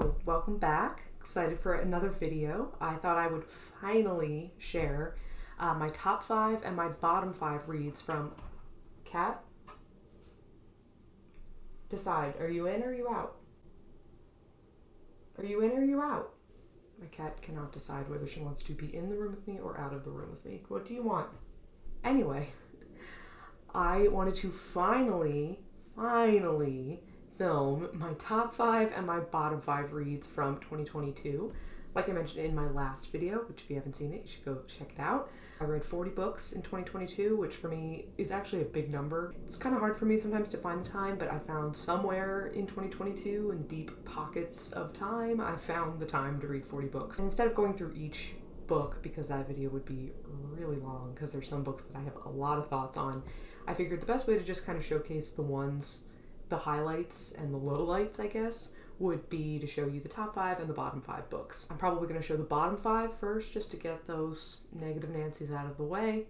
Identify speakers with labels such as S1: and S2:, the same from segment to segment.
S1: Hello, welcome back. Excited for another video. I thought I would finally share my top 5 and my bottom 5 reads from Cat. Decide, are you in or are you out? Are you in or are you out? My cat cannot decide whether she wants to be in the room with me or out of the room with me. What do you want? Anyway, I wanted to finally film my top 5 and my bottom 5 reads from 2022. Like I mentioned in my last video, which if you haven't seen it, you should go check it out. I read 40 books in 2022, which for me is actually a big number. It's kind of hard for me sometimes to find the time, but I found somewhere in 2022, in deep pockets of time, I found the time to read 40 books. And instead of going through each book, because that video would be really long, because there's some books that I have a lot of thoughts on, I figured the best way to just kind of showcase the highlights and the lowlights, I guess, would be to show you the top 5 and the bottom 5 books. I'm probably going to show the bottom 5 first, just to get those negative Nancy's out of the way,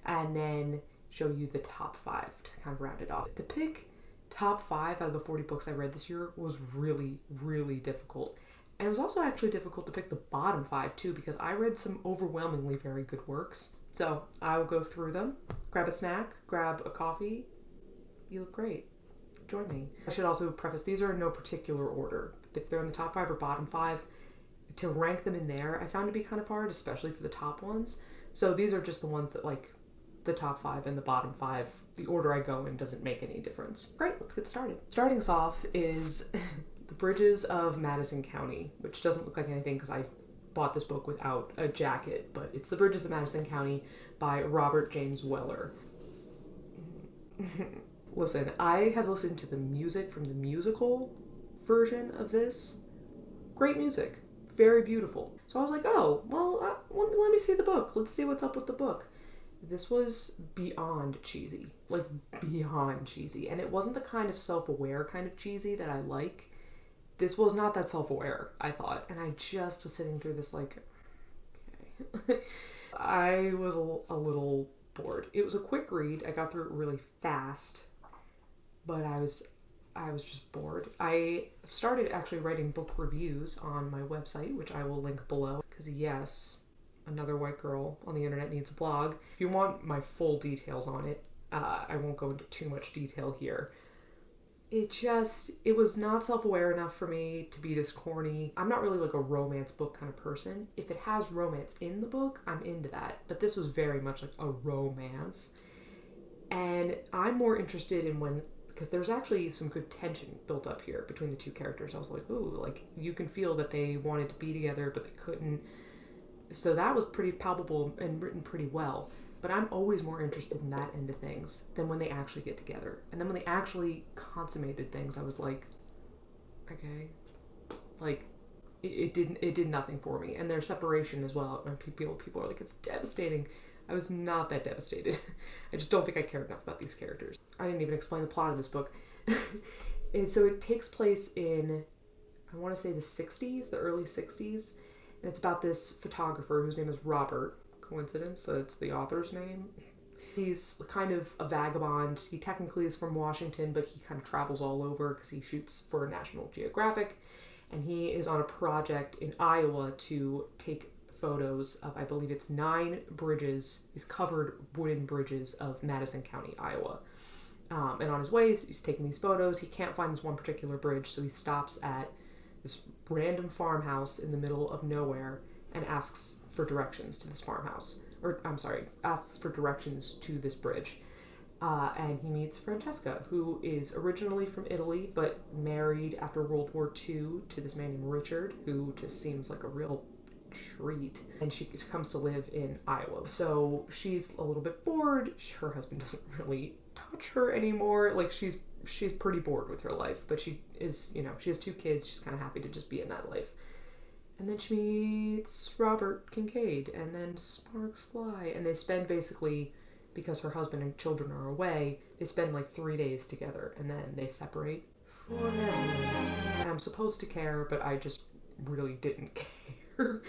S1: and then show you the top 5 to kind of round it off. To pick top 5 out of the 40 books I read this year was really difficult. And it was also actually difficult to pick the bottom 5 too, because I read some overwhelmingly very good works. So I will go through them. Grab a snack, grab a coffee. You look great. Join me. I should also preface, these are in no particular order. If they're in the top 5 or bottom 5, to rank them in there, I found to be kind of hard, especially for the top ones. So these are just the ones that, like, the top 5 and the bottom 5, the order I go in doesn't make any difference. Great, let's get started. Starting us off is The Bridges of Madison County, which doesn't look like anything because I bought this book without a jacket, but it's The Bridges of Madison County by Robert James Weller. Listen, I have listened to the music from the musical version of this. Great music. Very beautiful. So I was like, oh, well, let me see the book. Let's see what's up with the book. This was beyond cheesy. Like, beyond cheesy. And it wasn't the kind of self-aware kind of cheesy that I like. This was not that self-aware, I thought. And I just was sitting through this like, okay. I was a little bored. It was a quick read. I got through it really fast. But I was just bored. I started actually writing book reviews on my website, which I will link below, because yes, another white girl on the internet needs a blog. If you want my full details on it, I won't go into too much detail here. It was not self-aware enough for me to be this corny. I'm not really like a romance book kind of person. If it has romance in the book, I'm into that. But this was very much like a romance. And I'm more interested in because there's actually some good tension built up here between the two characters. I was like, ooh, like you can feel that they wanted to be together, but they couldn't. So that was pretty palpable and written pretty well. But I'm always more interested in that end of things than when they actually get together. And then when they actually consummated things, I was like, okay, like it did nothing for me. And their separation as well. And people are like, it's devastating. I was not that devastated. I just don't think I cared enough about these characters. I didn't even explain the plot of this book. And so it takes place in, I want to say the 60s, the early 60s. And it's about this photographer whose name is Robert. Coincidence? So it's the author's name. He's kind of a vagabond. He technically is from Washington, but he kind of travels all over because he shoots for National Geographic. And he is on a project in Iowa to take photos of, I believe it's 9 bridges, these covered wooden bridges of Madison County, Iowa. And on his way, he's taking these photos. He can't find this one particular bridge, so he stops at this random farmhouse in the middle of nowhere and asks for directions to this farmhouse. Asks for directions to this bridge. And he meets Francesca, who is originally from Italy, but married after World War II to this man named Richard, who just seems like a real treat. And she comes to live in Iowa. So she's a little bit bored. Her husband doesn't really touch her anymore. Like she's pretty bored with her life, but she is, she has 2 kids. She's kind of happy to just be in that life. And then she meets Robert Kincaid, and then sparks fly. And they spend basically, because her husband and children are away, they spend like 3 days together, and then they separate forever. And I'm supposed to care, but I just really didn't care.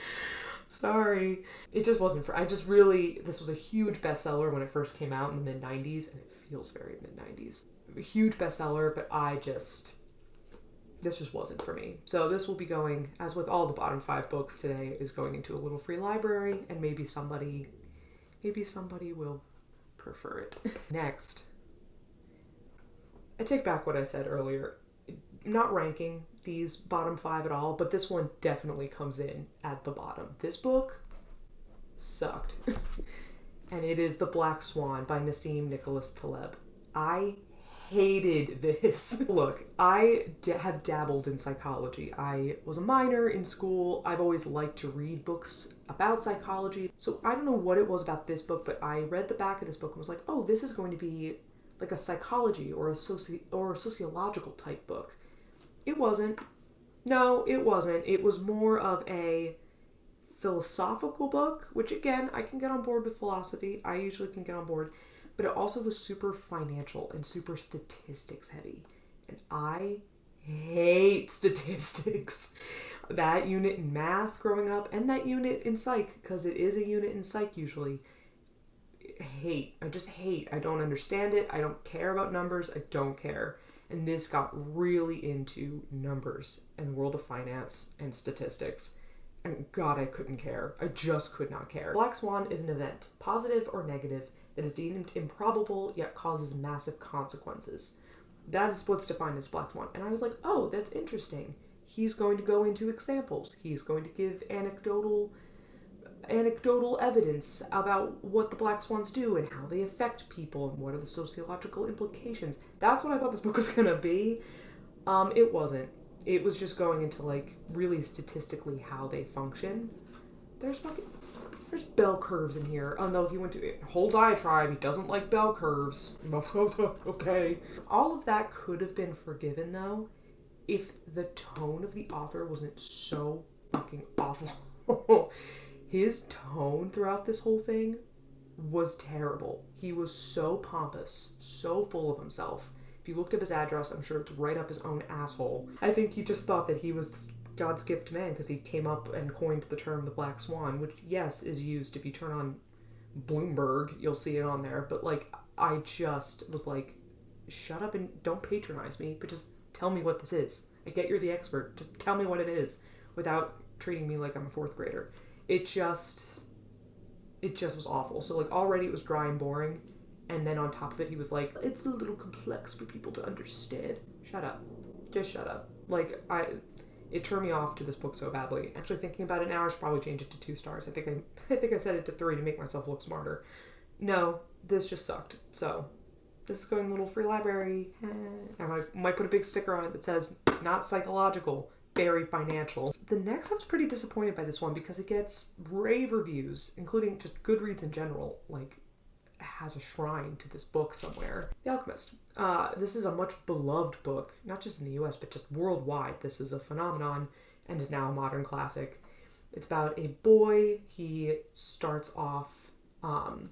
S1: Sorry. It just wasn't this was a huge bestseller when it first came out in the mid-90s, and it feels very mid-90s. A huge bestseller, but I just This just wasn't for me. So this will be going, as with all the bottom 5 books today, is going into a little free library, and maybe somebody will prefer it. Next, I take back what I said earlier. I'm not ranking these bottom 5 at all, but this one definitely comes in at the bottom. This book sucked. And it is The Black Swan by Nassim Nicholas Taleb. I hated this. Look, I have dabbled in psychology. I was a minor in school. I've always liked to read books about psychology. So I don't know what it was about this book, but I read the back of this book and was like, oh, this is going to be like a psychology or a sociological type book. It wasn't. No, it wasn't. It was more of a philosophical book, which again, I can get on board with philosophy. I usually can get on board. But it also was super financial and super statistics heavy. And I hate statistics. That unit in math growing up and that unit in psych, because it is a unit in psych usually. I just hate. I don't understand it. I don't care about numbers. I don't care. And this got really into numbers and the world of finance and statistics. And God, I couldn't care. I just could not care. Black Swan is an event, positive or negative, that is deemed improbable yet causes massive consequences. That is what's defined as Black Swan. And I was like, oh, that's interesting. He's going to go into examples. He's going to give anecdotal evidence about what the Black Swans do and how they affect people and what are the sociological implications. That's what I thought this book was going to be. It wasn't. It was just going into like really statistically how they function. There's bell curves in here. Oh no, he went to a whole diatribe. He doesn't like bell curves. Okay. All of that could have been forgiven though if the tone of the author wasn't so fucking awful. His tone throughout this whole thing was terrible. He was so pompous, so full of himself. If you looked up his address, I'm sure it's right up his own asshole. I think he just thought that he was God's gift to man because he came up and coined the term the Black Swan, which, yes, is used. If you turn on Bloomberg, you'll see it on there. But, like, I just was like, shut up and don't patronize me, but just tell me what this is. I get you're the expert. Just tell me what it is without treating me like I'm a 4th grader. It just was awful. So, like, already it was dry and boring. And then on top of it, he was like, it's a little complex for people to understand. Shut up. Just shut up. Like, it turned me off to this book so badly. Actually, thinking about it now, I should probably change it to 2 stars. I think I set it to 3 to make myself look smarter. No, this just sucked. So, this is going to a little free library. I might put a big sticker on it that says, not psychological, very financial. The next, I was pretty disappointed by this one because it gets rave reviews, including just Goodreads in general. Like, has a shrine to this book somewhere. The Alchemist. This is a much beloved book, not just in the US, but just worldwide. This is a phenomenon and is now a modern classic. It's about a boy. He starts off in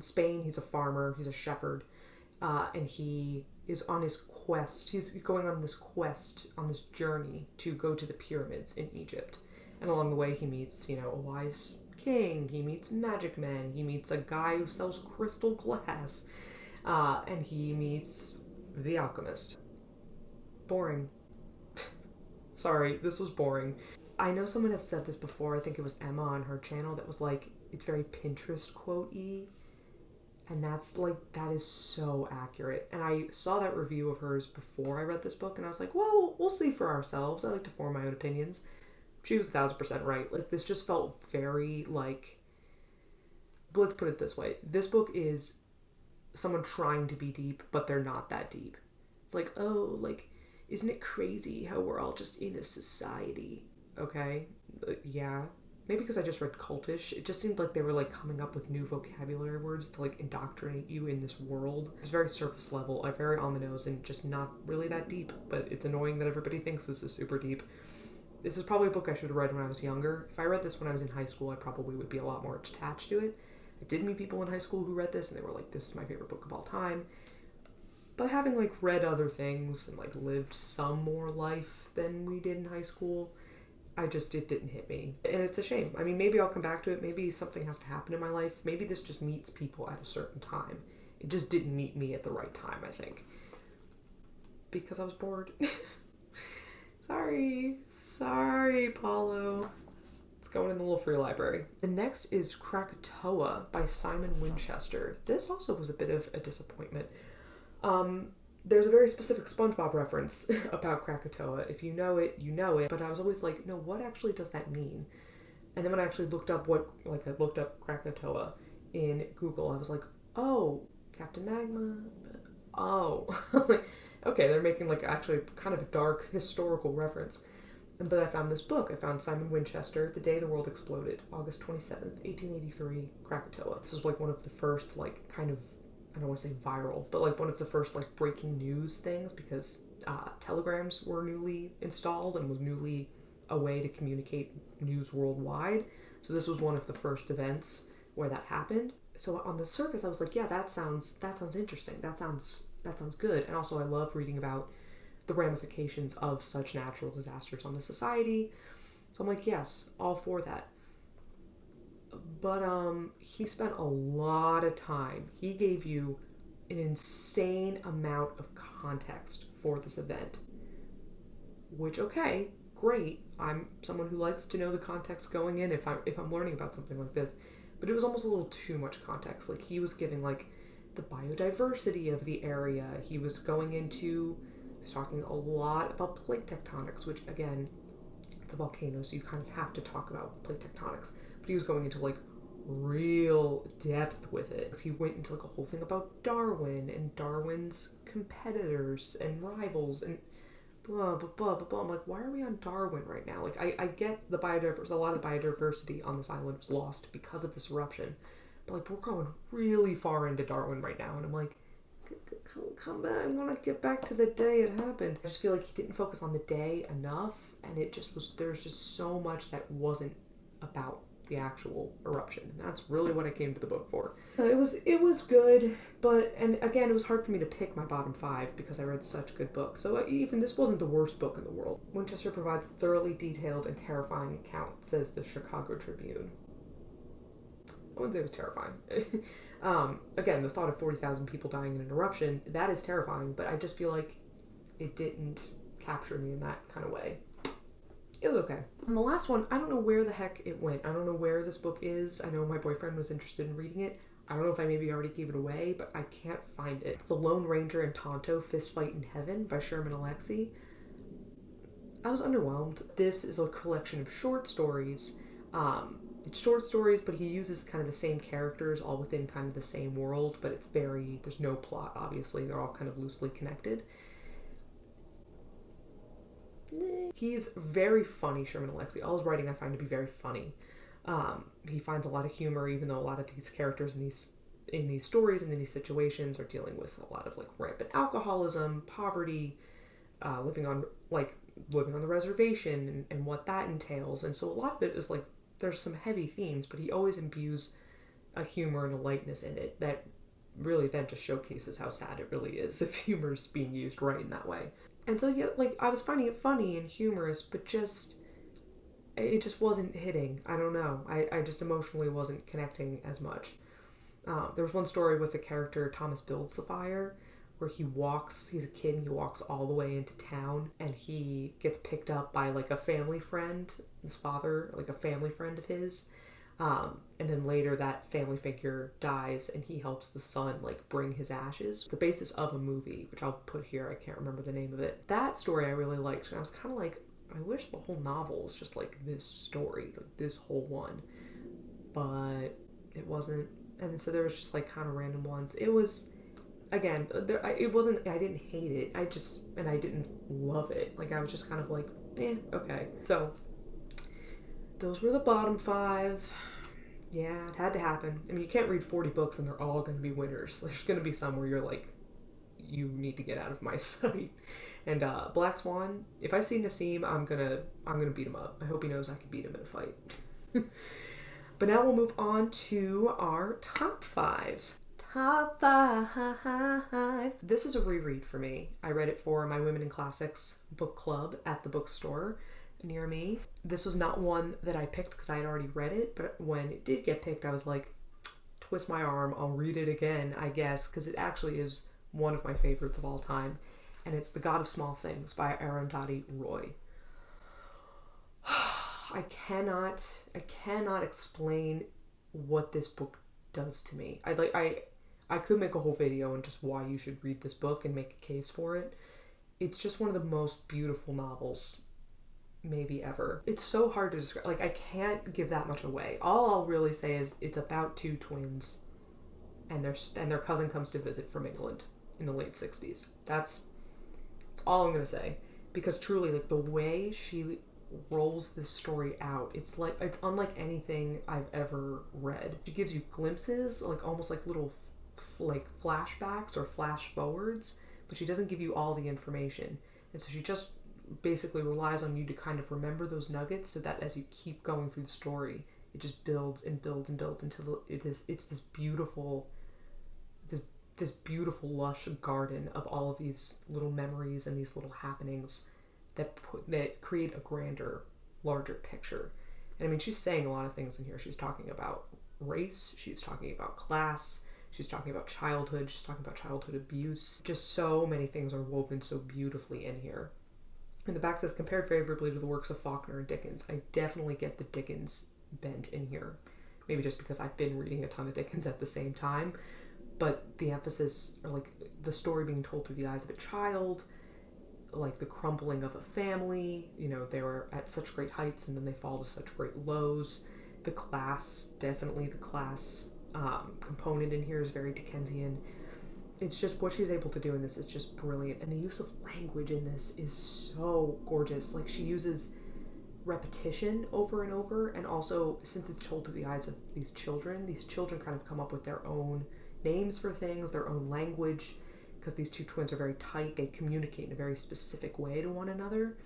S1: Spain. He's a farmer. He's a shepherd. And he is on his quest. He's going on this quest, on this journey to go to the pyramids in Egypt. And along the way, he meets, a wise king. He meets magic men. He meets a guy who sells crystal glass. And he meets the Alchemist. Boring. Sorry, this was boring. I know someone has said this before. I think it was Emma on her channel that was like, it's very Pinterest quote-y. And that is so accurate. And I saw that review of hers before I read this book, and I was like, well, we'll see for ourselves. I like to form my own opinions. She was 1,000% right. Like, this just felt very, like... Let's put it this way. This book is someone trying to be deep, but they're not that deep. It's like, oh, like, isn't it crazy how we're all just in a society? Okay? Yeah. Maybe because I just read Cultish. It just seemed like they were, like, coming up with new vocabulary words to, like, indoctrinate you in this world. It's very surface level, very on the nose, and just not really that deep. But it's annoying that everybody thinks this is super deep. This is probably a book I should have read when I was younger. If I read this when I was in high school, I probably would be a lot more attached to it. I did meet people in high school who read this, and they were like, this is my favorite book of all time. But having, like, read other things and, like, lived some more life than we did in high school, it didn't hit me. And it's a shame. I mean, maybe I'll come back to it. Maybe something has to happen in my life. Maybe this just meets people at a certain time. It just didn't meet me at the right time, I think. Because I was bored. Sorry, Paulo. It's going in the little free library. The next is Krakatoa by Simon Winchester. This also was a bit of a disappointment. There's a very specific SpongeBob reference about Krakatoa. If you know it, you know it. But I was always like, no, what actually does that mean? And then when I actually looked up I looked up Krakatoa in Google, I was like, oh, Captain Magma. Oh. I was like, okay, they're making actually kind of a dark historical reference. But I found this book. I found Simon Winchester, The Day the World Exploded, August 27th, 1883, Krakatoa. This was one of the first kind of, I don't want to say viral, but one of the first breaking news things, because telegrams were newly installed and was newly a way to communicate news worldwide. So this was one of the first events where that happened. So on the surface, I was like, yeah, that sounds interesting. That sounds good. And also I love reading about the ramifications of such natural disasters on the society. So I'm like, yes, all for that. But he spent a lot of time. He gave you an insane amount of context for this event. Which, okay, great. I'm someone who likes to know the context going in if I'm learning about something like this. But it was almost a little too much context. He was giving the biodiversity of the area. He was talking a lot about plate tectonics, which again, it's a volcano, so you kind of have to talk about plate tectonics. But he was going into real depth with it. He went into a whole thing about Darwin and Darwin's competitors and rivals and blah, blah, blah, blah, blah. I'm like, why are we on Darwin right now? I get the biodiversity, a lot of the biodiversity on this island was lost because of this eruption. But we're going really far into Darwin right now. And I'm like, come back. I want to get back to the day it happened. I just feel like he didn't focus on the day enough. And it just was, there's just so much that wasn't about the actual eruption. And that's really what I came to the book for. It was good, and again, it was hard for me to pick my bottom 5 because I read such good books. So even this wasn't the worst book in the world. Winchester provides a thoroughly detailed and terrifying account, says the Chicago Tribune. I wouldn't say it was terrifying. Again, the thought of 40,000 people dying in an eruption, that is terrifying, but I just feel like it didn't capture me in that kind of way. It was okay. And the last one, I don't know where the heck it went. I don't know where this book is. I know my boyfriend was interested in reading it. I don't know if I maybe already gave it away, but I can't find it. It's The Lone Ranger and Tonto, Fistfight in Heaven by Sherman Alexie. I was underwhelmed. This is a collection of short stories. It's short stories, but he uses kind of the same characters all within kind of the same world, but there's no plot, obviously. They're all kind of loosely connected. He's very funny, Sherman Alexie. All his writing I find to be very funny. He finds a lot of humor, even though a lot of these characters in these stories and in these situations are dealing with a lot of rampant alcoholism, poverty, living on the reservation and what that entails. And so a lot of it is there's some heavy themes, but he always imbues a humor and a lightness in it that really then just showcases how sad it really is if humor's being used right in that way. And so, yeah, I was finding it funny and humorous, but it just wasn't hitting. I don't know. I just emotionally wasn't connecting as much. There was one story with the character Thomas Builds the Fire, where he's a kid and he walks all the way into town, and he gets picked up by, a family friend, his father, a family friend of his. And then later that family figure dies and he helps the son bring his ashes. The basis of a movie, which I'll put here, I can't remember the name of it. That story I really liked, and I was kind of I wish the whole novel was just this story, this whole one. But it wasn't, and so there was just kind of random ones. It was, again, it wasn't, I didn't hate it, and I didn't love it. I was just kind of okay. So those were the bottom 5. Yeah, it had to happen. I mean, you can't read 40 books and they're all going to be winners. There's going to be some where you're you need to get out of my sight. And Black Swan, if I see Nassim, I'm gonna beat him up. I hope he knows I can beat him in a fight. But now we'll move on to our top 5. Top 5. This is a reread for me. I read it for my Women in Classics book club at the bookstore near me. This was not one that I picked because I had already read it, but when it did get picked, I was twist my arm, I'll read it again, I guess, because it actually is one of my favorites of all time, and it's The God of Small Things by Arundhati Roy. I cannot explain what this book does to me. I could make a whole video on just why you should read this book and make a case for it. It's just one of the most beautiful novels maybe ever. It's so hard to describe. Like, I can't give that much away. All I'll really say is it's about two twins and their cousin comes to visit from England in the late 60s. That's all I'm going to say, because truly, like, the way she rolls this story out, it's unlike anything I've ever read. She gives you glimpses, like almost like little like flashbacks or flash forwards, but she doesn't give you all the information. And so she just basically relies on you to kind of remember those nuggets, so that as you keep going through the story, it just builds and builds and builds until it's this beautiful lush garden of all of these little memories and these little happenings that create a grander, larger picture. And I mean, she's saying a lot of things in here. She's talking about race, she's talking about class, she's talking about childhood, she's talking about childhood abuse. Just so many things are woven so beautifully in here. And the back says, compared favorably to the works of Faulkner and Dickens. I definitely get the Dickens bent in here. Maybe just because I've been reading a ton of Dickens at the same time. But the emphasis, or like the story being told through the eyes of a child, like the crumbling of a family, you know, they were at such great heights and then they fall to such great lows. The class, definitely the class component in here is very Dickensian. It's just what she's able to do in this is just brilliant. And the use of language in this is so gorgeous. Like, she uses repetition over and over, and also, since it's told through the eyes of these children kind of come up with their own names for things, their own language, because these two twins are very tight. They communicate in a very specific way to one another,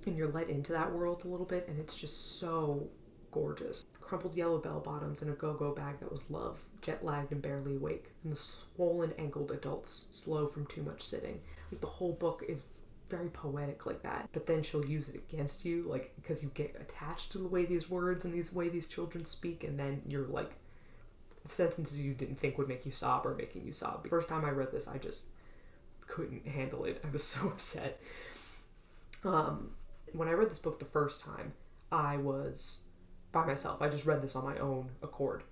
S1: and you're let into that world a little bit, and it's just so gorgeous. Crumpled yellow bell-bottoms and a go-go bag that was love, jet-lagged and barely awake, and the swollen ankled adults, slow from too much sitting. Like, the whole book is very poetic like that, but then she'll use it against you, like, because you get attached to the way these words and the way these children speak, and then you're like, sentences you didn't think would make you sob are making you sob. The first time I read this, I just couldn't handle it. I was so upset. When I read this book the first time, I was by myself. I just read this on my own accord.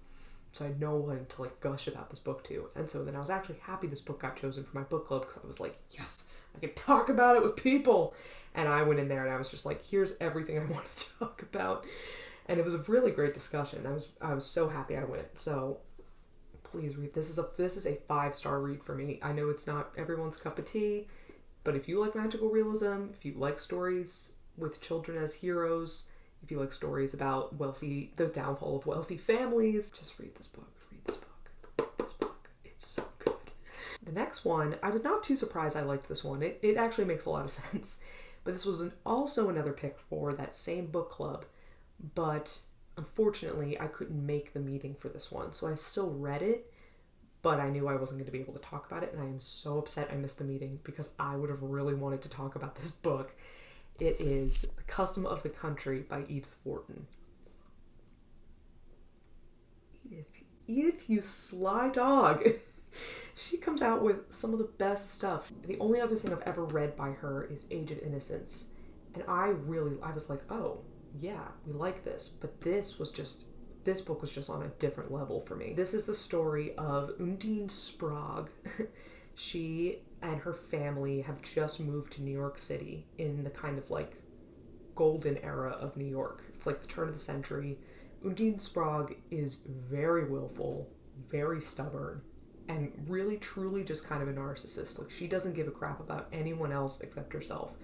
S1: So I had no one to like gush about this book to. And so then I was actually happy this book got chosen for my book club, because I was like, yes, I can talk about it with people. And I went in there and I was just like, here's everything I want to talk about. And it was a really great discussion. I was so happy I went. So please read. This is a 5-star read for me. I know it's not everyone's cup of tea, but if you like magical realism, if you like stories with children as heroes, if you like stories about the downfall of wealthy families, just read this book. Read this book. Read this book. It's so good. The next one, I was not too surprised I liked this one. It actually makes a lot of sense. But this was also another pick for that same book club. But unfortunately, I couldn't make the meeting for this one. So I still read it, but I knew I wasn't going to be able to talk about it. And I am so upset I missed the meeting, because I would have really wanted to talk about this book. It is The Custom of the Country by Edith Wharton. Edith, you sly dog. She comes out with some of the best stuff. The only other thing I've ever read by her is Aged Innocence. And I was like, oh, yeah, we like this. But this book was just on a different level for me. This is the story of Undine Sprague. She and her family have just moved to New York City in the kind of like golden era of New York. It's like the turn of the century. Undine Sprague is very willful, very stubborn, and really truly just kind of a narcissist. Like, she doesn't give a crap about anyone else except herself.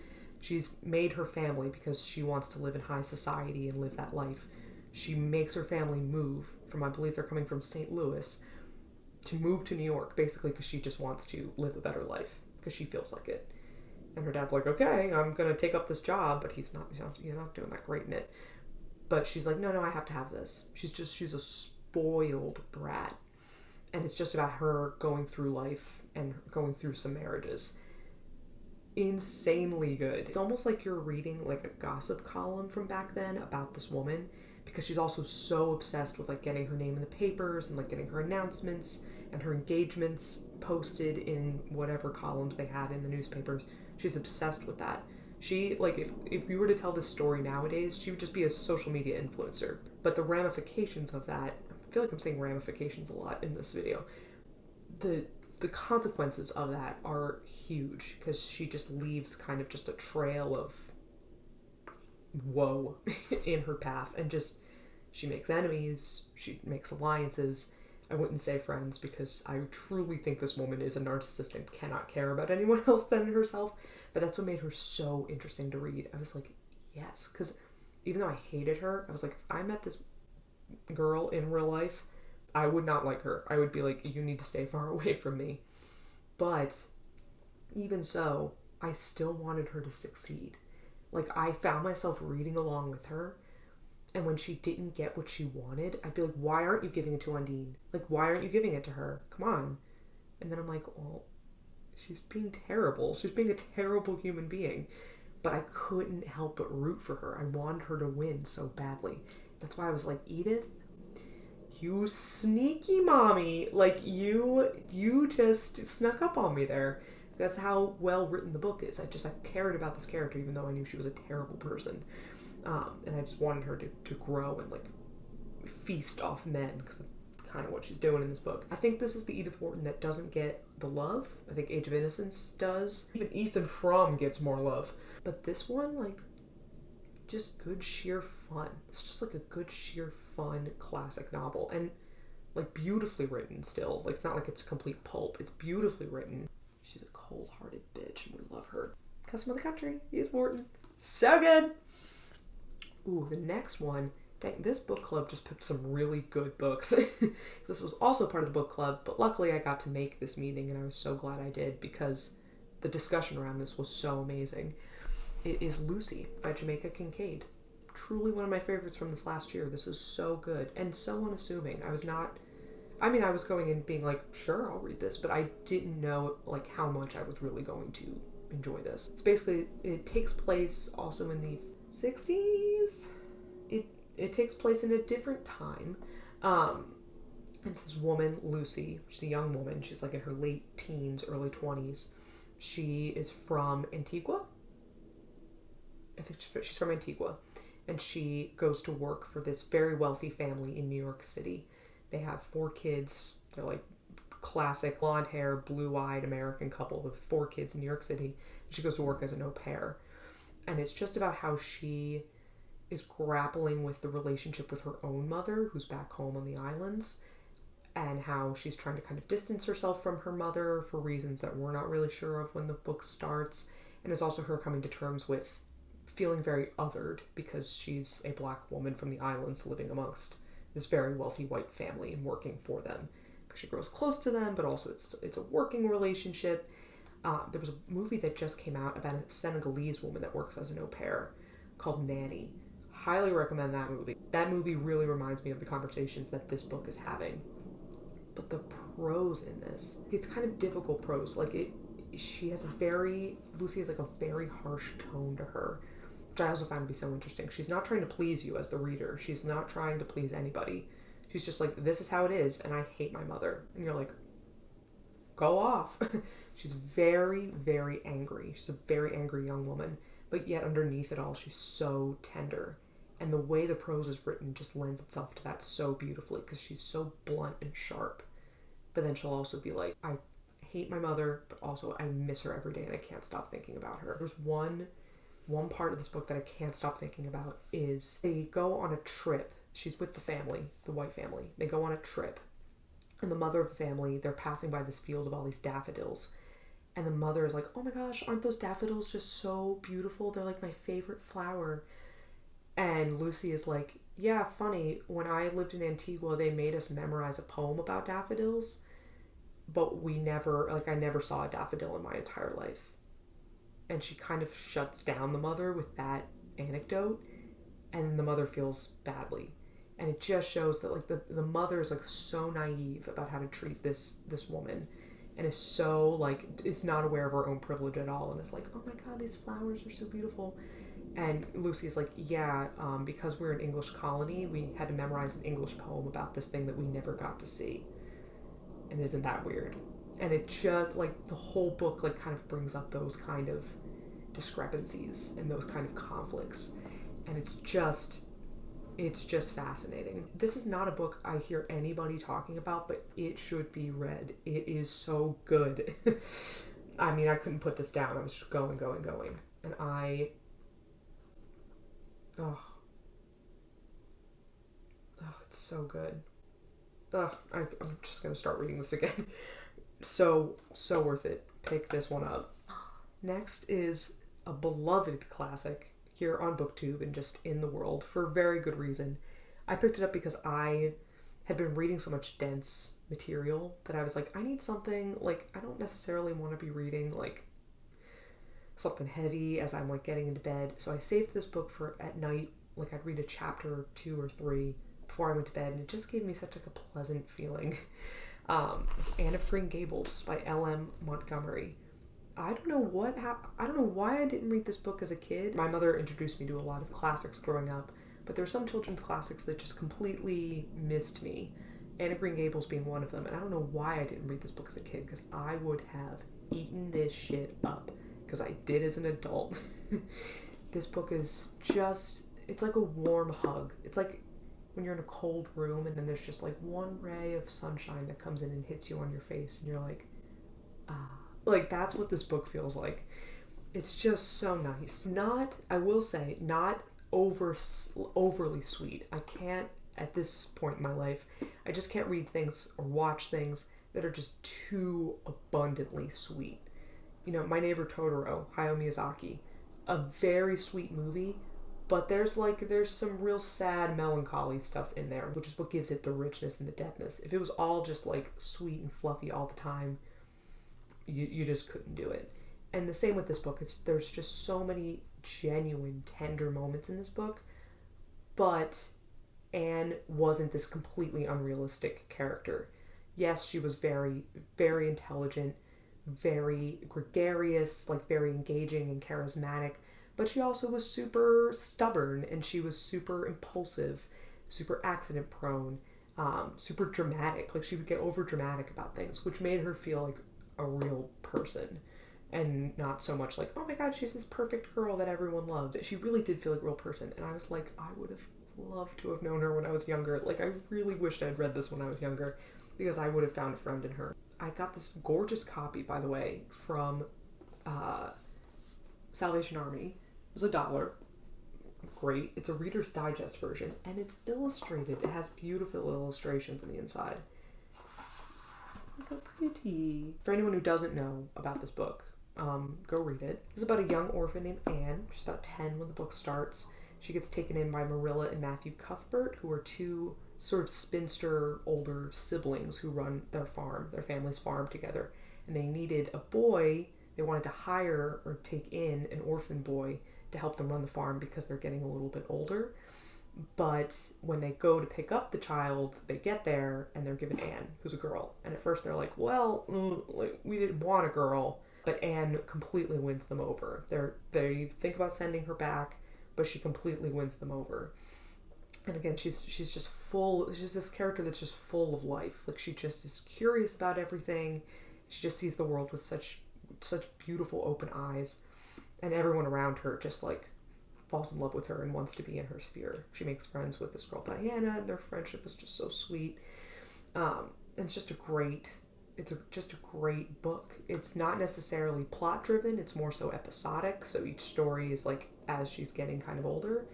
S1: She's made her family because she wants to live in high society and live that life. She makes her family move from, I believe they're coming from St. Louis, to move to New York, basically because she just wants to live a better life, because she feels like it. And her dad's like, okay, I'm going to take up this job, but he's not doing that great in it. But she's like, no, I have to have this. She's a spoiled brat. And it's just about her going through life and going through some marriages. Insanely good. It's almost like you're reading like a gossip column from back then about this woman, because she's also so obsessed with like getting her name in the papers and like getting her announcements and her engagements posted in whatever columns they had in the newspapers. She's obsessed with that. She, like, if you were to tell this story nowadays, she would just be a social media influencer. But the ramifications of that, I feel like I'm saying ramifications a lot in this video, the consequences of that are huge, because she just leaves kind of just a trail of woe in her path, and just, she makes enemies, she makes alliances. I wouldn't say friends, because I truly think this woman is a narcissist and cannot care about anyone else than herself, but that's what made her so interesting to read. I was like, yes, because even though I hated her, I was like, if I met this girl in real life, I would not like her. I would be like, you need to stay far away from me. But even so, I still wanted her to succeed. Like, I found myself reading along with her, and when she didn't get what she wanted, I'd be like, why aren't you giving it to Undine? Like, why aren't you giving it to her? Come on. And then I'm like, well, she's being terrible. She's being a terrible human being. But I couldn't help but root for her. I wanted her to win so badly. That's why I was like, Edith, you sneaky mommy. Like, you just snuck up on me there. That's how well written the book is. I cared about this character, even though I knew she was a terrible person. And I just wanted her to grow and, like, feast off men, because that's kind of what she's doing in this book. I think this is the Edith Wharton that doesn't get the love. I think Age of Innocence does. Even Ethan Frome gets more love. But this one, like, just good sheer fun. It's just like a good sheer fun classic novel. And, like, beautifully written still. Like, it's not like it's complete pulp. It's beautifully written. She's a cold-hearted bitch, and we love her. Custom of the Country, Edith Wharton. So good! Ooh, the next one, dang, this book club just picked some really good books. This was also part of the book club, but luckily I got to make this meeting, and I was so glad I did, because the discussion around this was so amazing. It is Lucy by Jamaica Kincaid. Truly one of my favorites from this last year. This is so good, and so unassuming. I was going in being like, sure, I'll read this, but I didn't know, like, how much I was really going to enjoy this. It's basically, it takes place also in the 60s. It takes place in a different time. It's this woman, Lucy. She's a young woman. She's like in her late teens, early 20s. She is from Antigua. I think she's from Antigua. And she goes to work for this very wealthy family in New York City. They have 4 kids. They're like classic blonde hair, blue-eyed American couple with 4 kids in New York City. She goes to work as an au pair. And it's just about how she is grappling with the relationship with her own mother, who's back home on the islands, and how she's trying to kind of distance herself from her mother for reasons that we're not really sure of when the book starts. And it's also her coming to terms with feeling very othered because she's a black woman from the islands living amongst this very wealthy white family and working for them. Because she grows close to them, but also it's a working relationship. There was a movie that just came out about a Senegalese woman that works as an au pair called Nanny. Highly recommend that movie. That movie really reminds me of the conversations that this book is having. But the prose in this, it's kind of difficult prose. Like, Lucy has like a very harsh tone to her, which I also found to be so interesting. She's not trying to please you as the reader. She's not trying to please anybody. She's just like, this is how it is, and I hate my mother. And you're like, go off. She's very, very angry. She's a very angry young woman, but yet underneath it all, she's so tender. And the way the prose is written just lends itself to that so beautifully, because she's so blunt and sharp. But then she'll also be like, I hate my mother, but also I miss her every day and I can't stop thinking about her. There's one part of this book that I can't stop thinking about is they go on a trip. She's with the family, the white family. They go on a trip. And the mother of the family, they're passing by this field of all these daffodils. And the mother is like, oh my gosh, aren't those daffodils just so beautiful? They're like my favorite flower. And Lucy is like, yeah, funny. When I lived in Antigua, they made us memorize a poem about daffodils. But I never saw a daffodil in my entire life. And she kind of shuts down the mother with that anecdote. And the mother feels badly. And it just shows that, like, the mother is, like, so naive about how to treat this woman. And is so, like, is not aware of her own privilege at all. And is like, oh my God, these flowers are so beautiful. And Lucy is like, yeah, because we're an English colony, we had to memorize an English poem about this thing that we never got to see. And isn't that weird? And it just, like, the whole book, like, kind of brings up those kind of discrepancies and those kind of conflicts. And it's just fascinating. This is not a book I hear anybody talking about, but it should be read. It is so good. I mean, I couldn't put this down. I was just going. And it's so good. I'm just going to start reading this again. So worth it. Pick this one up. Next is a beloved classic here on BookTube and just in the world for very good reason. I picked it up because I had been reading so much dense material that I was like, I need something, like, I don't necessarily want to be reading, like, something heavy as I'm, like, getting into bed. So I saved this book for at night, like, I'd read a chapter or 2 or 3 before I went to bed, and it just gave me such, like, a pleasant feeling. It's Anne of Green Gables by L.M. Montgomery. I don't know why I didn't read this book as a kid. My mother introduced me to a lot of classics growing up, but there are some children's classics that just completely missed me. Anne of Green Gables being one of them, and I don't know why I didn't read this book as a kid, because I would have eaten this shit up, because I did as an adult. This book is just, it's like a warm hug. It's like when you're in a cold room and then there's just like one ray of sunshine that comes in and hits you on your face, and you're like, ah. Like, that's what this book feels like. It's just so nice. I will say, not overly sweet. I can't, at this point in my life, I just can't read things or watch things that are just too abundantly sweet. You know, My Neighbor Totoro, Hayao Miyazaki, a very sweet movie, but there's some real sad, melancholy stuff in there, which is what gives it the richness and the depthness. If it was all just, like, sweet and fluffy all the time, you just couldn't do it. And the same with this book. There's just so many genuine, tender moments in this book, but Anne wasn't this completely unrealistic character. Yes, she was very, very intelligent, very gregarious, like very engaging and charismatic, but she also was super stubborn, and she was super impulsive, super accident prone, super dramatic. Like, she would get over dramatic about things, which made her feel like a real person, and not so much like, oh my god, she's this perfect girl that everyone loves. She really did feel like a real person, and I was like, I would have loved to have known her when I was younger. Like, I really wished I'd read this when I was younger, because I would have found a friend in her. I got this gorgeous copy, by the way, from Salvation Army. It was $1. Great. It's a Reader's Digest version, and it's illustrated. It has beautiful illustrations on the inside. Look how pretty. For anyone who doesn't know about this book, go read it. This is about a young orphan named Anne. She's about 10 when the book starts. She gets taken in by Marilla and Matthew Cuthbert, who are two sort of spinster older siblings who run their family's farm together. And they needed a boy. They wanted to hire or take in an orphan boy to help them run the farm because they're getting a little bit older. But when they go to pick up the child, they get there and they're given Anne, who's a girl. And at first they're like, well, we didn't want a girl. But Anne completely wins them over. They think about sending her back, but she completely wins them over. And again, she's just full. She's this character that's just full of life. Like, she just is curious about everything. She just sees the world with such beautiful open eyes. And everyone around her just like falls in love with her and wants to be in her sphere. She makes friends with this girl Diana, and their friendship is just so sweet. And it's just just a great book. It's not necessarily plot driven, it's more so episodic. So each story is like as she's getting kind of older,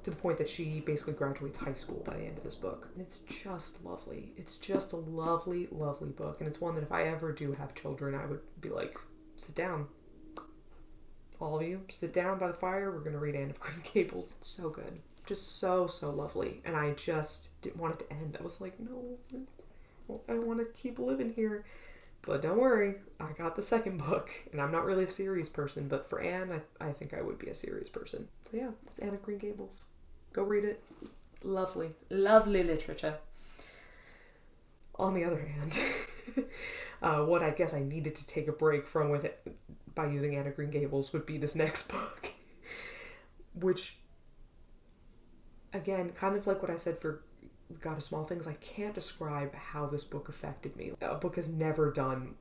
S1: to the point that she basically graduates high school by the end of this book. And it's just lovely. It's just a lovely, lovely book. And it's one that if I ever do have children, I would be like, sit down. All of you, sit down by the fire. We're going to read Anne of Green Gables. So good. Just so, so lovely. And I just didn't want it to end. I was like, no, I want to keep living here. But don't worry, I got the second book. And I'm not really a series person, but for Anne, I think I would be a series person. So yeah, it's Anne of Green Gables. Go read it. Lovely, lovely literature. On the other hand, what I guess I needed to take a break from with it by using Anne of Green Gables would be this next book. Which, again, kind of like what I said for God of Small Things, I can't describe how this book affected me. A book has never done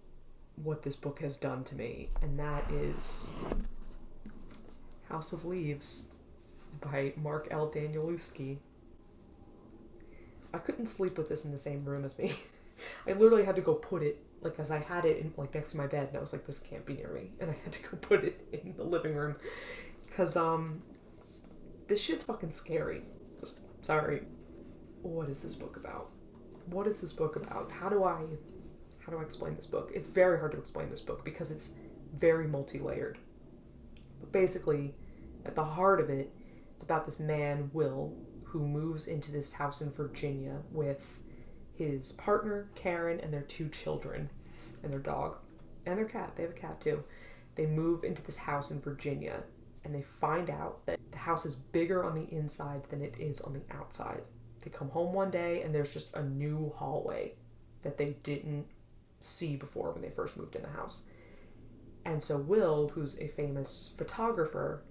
S1: what this book has done to me, and that is House of Leaves by Mark L. Danielewski. I couldn't sleep with this in the same room as me. I literally had to go put it, like, as I had it in, like, next to my bed, and I was like, this can't be near me, and I had to go put it in the living room, because, this shit's fucking scary. Sorry. What is this book about? What is this book about? How do I explain this book? It's very hard to explain this book, because it's very multi-layered. But basically, at the heart of it, it's about this man, Will, who moves into this house in Virginia with his partner, Karen, and their 2 children, and their dog, and their cat. They have a cat, too. They move into this house in Virginia, and they find out that the house is bigger on the inside than it is on the outside. They come home one day, and there's just a new hallway that they didn't see before when they first moved in the house. And so Will, who's a famous photographer,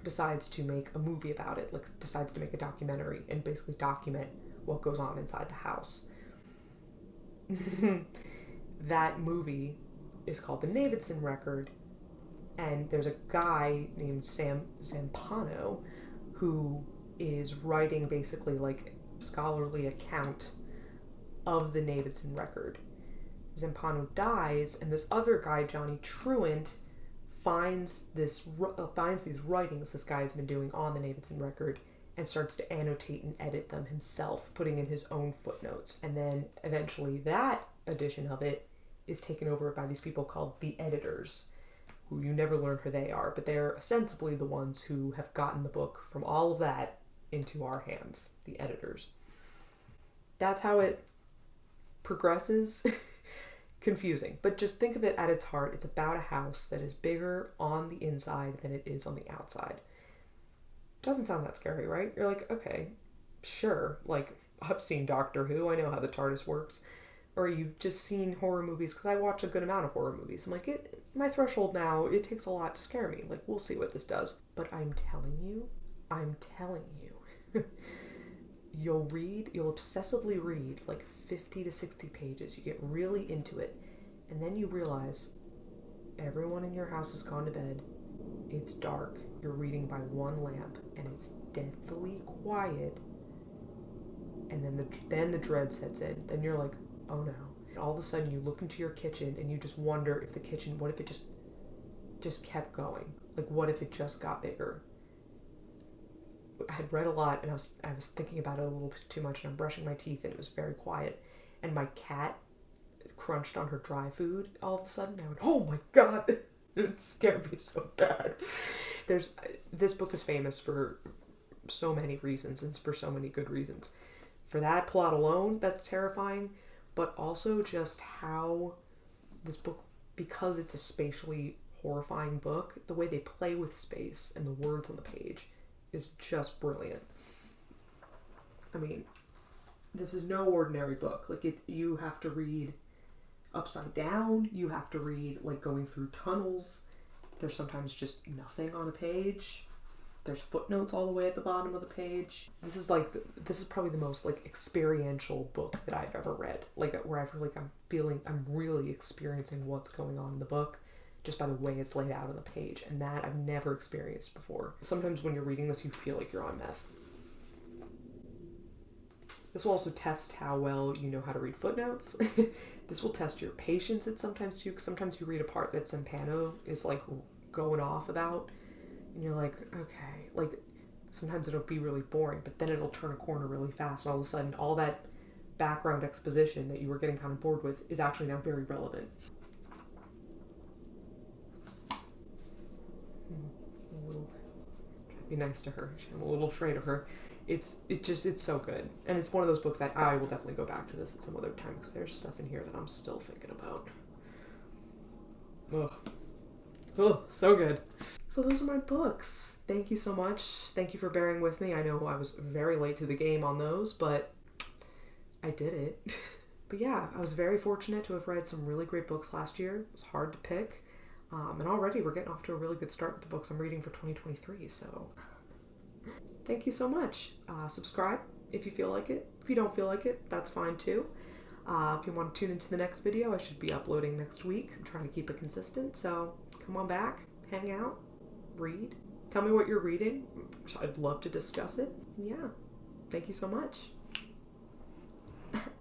S1: decides to make a movie about it, like decides to make a documentary and basically document what goes on inside the house. That movie is called The Davidson Record, and there's a guy named Sam Zampano who is writing basically like a scholarly account of the Davidson Record. Zampano dies, and this other guy, Johnny Truant, finds these writings this guy's been doing on the Davidson Record and starts to annotate and edit them himself, putting in his own footnotes. And then eventually that edition of it is taken over by these people called the editors, who you never learn who they are, but they're ostensibly the ones who have gotten the book from all of that into our hands, the editors. That's how it progresses. Confusing, but just think of it at its heart. It's about a house that is bigger on the inside than it is on the outside. Doesn't sound that scary, right? You're like, okay, sure. Like, I've seen Doctor Who. I know how the TARDIS works. Or you've just seen horror movies, because I watch a good amount of horror movies. I'm like, my threshold now, it takes a lot to scare me. Like, we'll see what this does. But I'm telling you, you'll obsessively read like 50 to 60 pages. You get really into it, and then you realize everyone in your house has gone to bed. It's dark. You're reading by one lamp, and it's deathly quiet. And then the dread sets in. Then you're like, oh no. And all of a sudden you look into your kitchen, and you just wonder if the kitchen, what if it just kept going? Like, what if it just got bigger? I had read a lot, and I was thinking about it a little bit too much, and I'm brushing my teeth, and it was very quiet, and my cat crunched on her dry food all of a sudden. I went, oh my god, it scared me so bad. This book is famous for so many reasons, and for so many good reasons. For that plot alone, that's terrifying, but also just how this book, because it's a spatially horrifying book, the way they play with space and the words on the page is just brilliant. I mean, this is no ordinary book. Like, you have to read upside down. You have to read, like, going through tunnels. There's sometimes just nothing on a page. There's footnotes all the way at the bottom of the page. This is probably the most, like, experiential book that I've ever read. Like, where I feel like I'm really experiencing what's going on in the book, just by the way it's laid out on the page, and that I've never experienced before. Sometimes when you're reading this, you feel like you're on meth. This will also test how well you know how to read footnotes. This will test your patience sometimes too, because sometimes you read a part that Zampano is like going off about, and you're like, okay, like sometimes it'll be really boring, but then it'll turn a corner really fast, and all of a sudden all that background exposition that you were getting kind of bored with is actually now very relevant. Be nice to her. I'm a little afraid of her. It's so good. And it's one of those books that I will definitely go back to this at some other time, because there's stuff in here that I'm still thinking about. Ugh, so good. So those are my books. Thank you so much. Thank you for bearing with me. I know I was very late to the game on those, but I did it. But yeah, I was very fortunate to have read some really great books last year. It was hard to pick. And already we're getting off to a really good start with the books I'm reading for 2023, so thank you so much. Subscribe if you feel like it. If you don't feel like it, that's fine too. If you want to tune into the next video, I should be uploading next week. I'm trying to keep it consistent, so come on back, hang out, read, Tell me what you're reading. I'd love to discuss it. Yeah. Thank you so much.